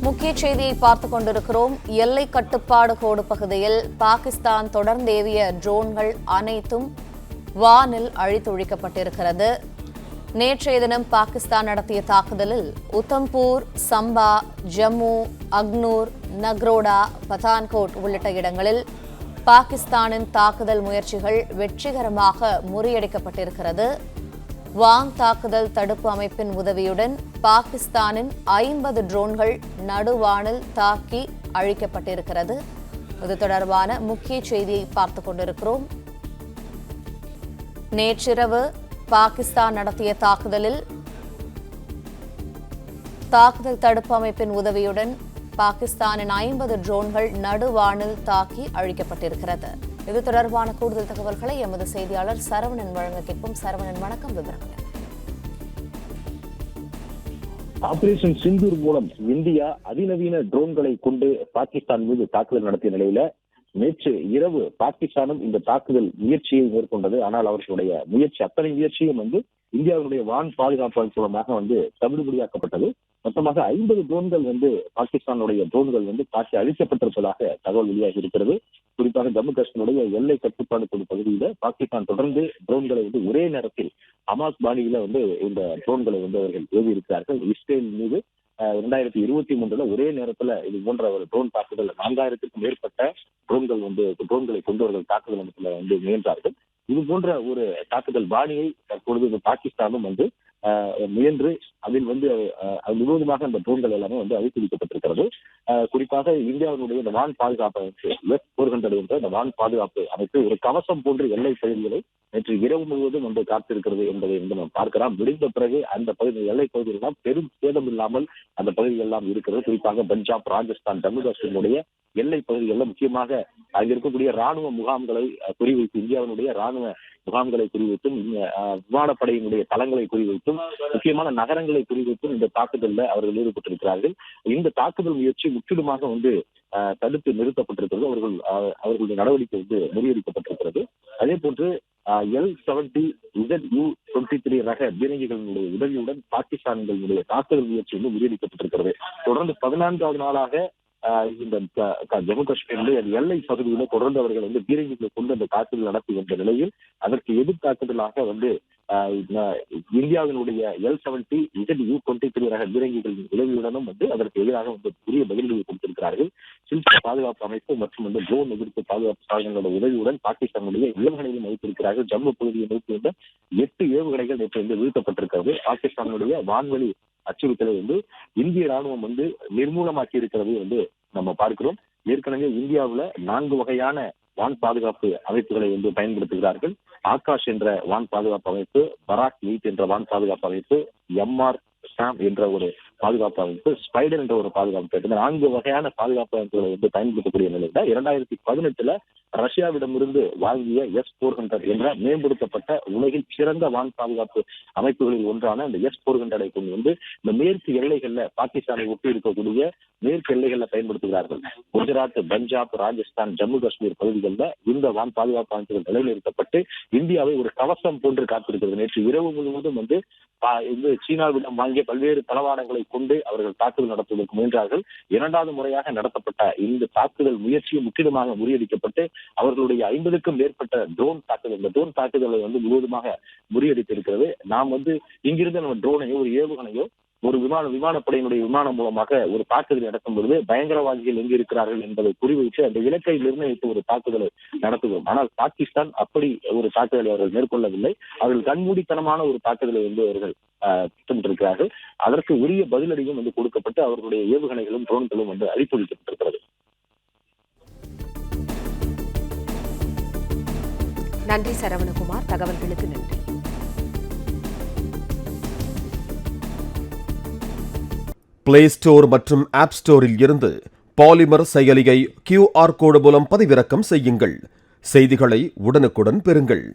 முக்கிய செய்தியை பார்த்துக் கொண்டிருக்கிறோம். எல்லை கட்டுப்பாடு கோடு பகுதியில் பாகிஸ்தான் தொடர்ந்து ஏவிய ட்ரோன்கள் அனைத்தும் வானில் அழித்தொழிக்கப்பட்டிருக்கிறது. நேற்றைய தினம் பாகிஸ்தான் நடத்திய தாக்குதலில் உத்தம்பூர், சம்பா, ஜம்மு, அக்னூர், நக்ரோடா, பதான்கோட் உள்ளிட்ட இடங்களில் பாகிஸ்தானின் தாக்குதல் முயற்சிகள் வெற்றிகரமாக முறியடிக்கப்பட்டிருக்கிறது. வான் தாக்குதல் தடுப்பு அமைப்பின் உதவியுடன் பாகிஸ்தானின் 50 ட்ரோன்கள் நடுவானில் தாக்கி அழிக்கப்பட்டிருக்கிறது. இது தொடர்பான முக்கிய செய்தியை பார்த்துக் கொண்டிருக்கிறோம். நேற்றிரவு பாகிஸ்தான் நடத்திய தாக்குதலில் தாக்குதல் தடுப்பு அமைப்பின் உதவியுடன் பாகிஸ்தானின் 50 ட்ரோன்கள் நடுவானில் தாக்கி அழிக்கப்பட்டிருக்கிறது. இது தொடர்பான கூடுதல் தகவல்களை எமது செய்தியாளர் சரவணன் வழங்க கேட்போம். சரவணன், வணக்கம். விவரங்கள். ஆபரேஷன் சிந்தூர் மூலம் இந்தியா அதிநவீன ட்ரோன்களை கொண்டு பாகிஸ்தான் மீது தாக்குதல் நடத்திய நிலையில நேற்று இரவு பாகிஸ்தானும் இந்த தாக்குதல் முயற்சியை மேற்கொண்டது. ஆனால் அவர்களுடைய அத்தனை முயற்சியும் இந்தியாவுடைய வான் பாதுகாப்பு மூலமாக தவிடுபடியாக்கப்பட்டது. மொத்தமாக 50 ட்ரோன்கள் பாகிஸ்தானுடைய ட்ரோன்கள் தாக்கி அழிக்கப்பட்டிருப்பதாக தகவல் வெளியாகி இருக்கிறது. குறிப்பாக ஜம்மு காஷ்மீருடைய எல்லை கட்டுப்பாடு கோடு பகுதியில பாகிஸ்தான் தொடர்ந்து ட்ரோன்களை ஒரே நேரத்தில் ஹமாஸ் பாணியில இந்த ட்ரோன்களை அவர்கள் ஏவி இருக்கிறார்கள். இஸ்ரேல் மீது 2023 ஒரே நேரத்துல இது போன்ற ஒரு ட்ரோன் தாக்குதல் 4000க்கும் மேற்பட்ட ட்ரோன்களை கொண்டு அவர்கள் தாக்குதல் நடத்த முயன்றார்கள். இது போன்ற ஒரு தாக்குதல் பாணியை தற்பொழுது பாகிஸ்தானும் முயன்று அதில் முழுவதுமாக அந்த ட்ரோன்கள் எல்லாமே அழித்துவிக்கப்பட்டிருக்கிறது. குறிப்பாக இந்தியாவினுடைய இந்த வான் பாதுகாப்பு அமைப்பு S-400 என்ற இந்த வான் பாதுகாப்பு அமைப்பு ஒரு கவசம் போன்ற எல்லை பகுதிகளை நேற்று இரவு முழுவதும் காத்திருக்கிறது என்பதை நாம் பார்க்கலாம். விடுந்த பிறகு அந்த பகுதி எல்லை பகுதிகளெல்லாம் பெரும் சேதம் இல்லாமல் அந்த பகுதிகள் எல்லாம் இருக்கிறது. குறிப்பாக பஞ்சாப், ராஜஸ்தான், ஜம்மு காஷ்மீருடைய எல்லை பகுதிகளில் முக்கியமாக அங்க இருக்கக்கூடிய ராணுவ முகாம்களை குறிவைத்து இந்தியாவினுடைய ராணுவ முகாம்களை குறிவைத்தும் விமானப்படையினுடைய தளங்களை குறிவைத்தும் முக்கியமான நகரங்களை குறிவைத்தும் இந்த தாக்குதலில் அவர்கள் ஈடுபட்டிருக்கிறார்கள். இந்த தாக்குதல் முயற்சி முற்றிலுமாக தடுத்து நிறுத்தப்பட்டிருக்கிறது. அவர்களுடைய நடவடிக்கை முறியடிக்கப்பட்டிருக்கிறது. அதே போன்று L-70 ZU-23 ரக பீரங்கிகளினுடைய உதவியுடன் பாகிஸ்தானிகளுடைய தாக்குதல் முயற்சி முறியடிக்கப்பட்டிருக்கிறது. தொடர்ந்து 14வது நாளாக இந்த ஜம்மு காஷ்மீரில் எல்லை பகுதியில தொடர்ந்து அவர்கள் பீரங்கிகளை கொண்டு அந்த தாக்குதல் நடத்தி வந்த நிலையில் அதற்கு எதிர்த்தாக்குதலாக இந்தியாவினுடைய L-70 ZU-23 ரக பீரங்கிகளின் உதவியுடனும் அதற்கு எதிராக புதிய பதிலடியை கொடுத்திருக்கிறார்கள். சில்க் பாதுகாப்பு அமைப்பு மற்றும் ட்ரோன் எதிர்ப்பு பாதுகாப்பு சாதனங்களோட உதவியுடன் பாகிஸ்தானுடைய ஏவுகணைகளும் வைத்திருக்கிறார்கள். ஜம்மு பகுதியை நோக்கி 8 ஏவுகணைகள் நேற்று வீழ்த்தப்பட்டிருக்கிறது. பாகிஸ்தானுடைய வான்வெளி அச்சுறுத்தலை இந்திய ராணுவம் நிர்மூலமாக்கி இருக்கிறது நம்ம பார்க்கிறோம். ஏற்கனவே இந்தியாவுல 4 வகையான வான் பாதுகாப்பு அமைப்புகளை பயன்படுத்துகிறார்கள். ஆகாஷ் என்ற வான் பாதுகாப்பு அமைப்பு, பராக் 8 என்ற வான் பாதுகாப்பு அமைப்பு, MR SAM என்ற ஒரு பாதுகாப்பு அமைப்பு, ஸ்பைடர் என்ற ஒரு பாதுகாப்பு அமைப்பு, 4 வகையான பாதுகாப்பு அமைப்புகளை பயன்படுத்தக்கூடிய நிலையில 2018 ரஷ்யாவிடமிருந்து வாங்கிய S-400 என்ற மேம்படுத்தப்பட்ட உலகில் சிறந்த வான் பாதுகாப்பு அமைப்புகளில் ஒன்றான இந்த S-400 கொண்டு இந்த மேற்கு எல்லைகள்ல பாகிஸ்தானை ஒட்டி இருக்கக்கூடிய மேற்கு எல்லைகள்ல பயன்படுத்துகிறார்கள். குஜராத், பஞ்சாப், ராஜஸ்தான், ஜம்மு காஷ்மீர் பகுதிகளில் இந்த வான் பாதுகாப்பு அமைப்புகள் நிலைநிறுத்தப்பட்டு இந்தியாவை ஒரு கவசம் போன்று காத்திருக்கிறது. நேற்று இரவு முழுவதும் சீனாவிடம் வாங்கிய பல்வேறு தளவாடங்களை கொண்டு அவர்கள் தாக்குதல் நடத்துவதற்கு முயன்றார்கள். 2வது முறையாக நடத்தப்பட்ட இந்த தாக்குதல் முயற்சியும் முற்றிலுமாக முறியடிக்கப்பட்டு அவர்களுடைய 50க்கும் மேற்பட்ட ட்ரோன் தாக்குதல் இந்த ட்ரோன் தாக்குதலை முழுவதுமாக முறியடித்திருக்கிறது. நாம் இங்கிருந்து நம்ம ட்ரோனையோ ஒரு ஏவுகணையோ ஒரு விமானப்படையினுடைய விமானம் மூலமாக ஒரு தாக்குதல் நடக்கும் பொழுது பயங்கரவாதிகள் எங்கு இருக்கிறார்கள் என்பதை குறிவைத்து அந்த இலக்கை நிர்ணயித்து ஒரு தாக்குதலை நடத்துவோம். ஆனால் பாகிஸ்தான் அப்படி ஒரு தாக்குதலை அவர்கள் மேற்கொள்ளவில்லை. அவர்கள் கண்மூடித்தனமான ஒரு தாக்குதலை அவர்கள் திட்டமிட்டிருக்கிறார்கள். அதற்கு உரிய பதிலடியும் கொடுக்கப்பட்டு அவர்களுடைய ஏவுகணைகளும் ட்ரோன்களும் அழித்தொழிக்கப்பட்டிருக்கிறது. நன்றி சரவணகுமார், தகவல்களுக்கு நன்றி. பிளே ஸ்டோர் மற்றும் ஆப் ஸ்டோரில் இருந்து பாலிமர் செயலியை QR கோடு மூலம் பதிவிறக்கம் செய்யுங்கள். செய்திகளை உடனுக்குடன் பெறுங்கள்.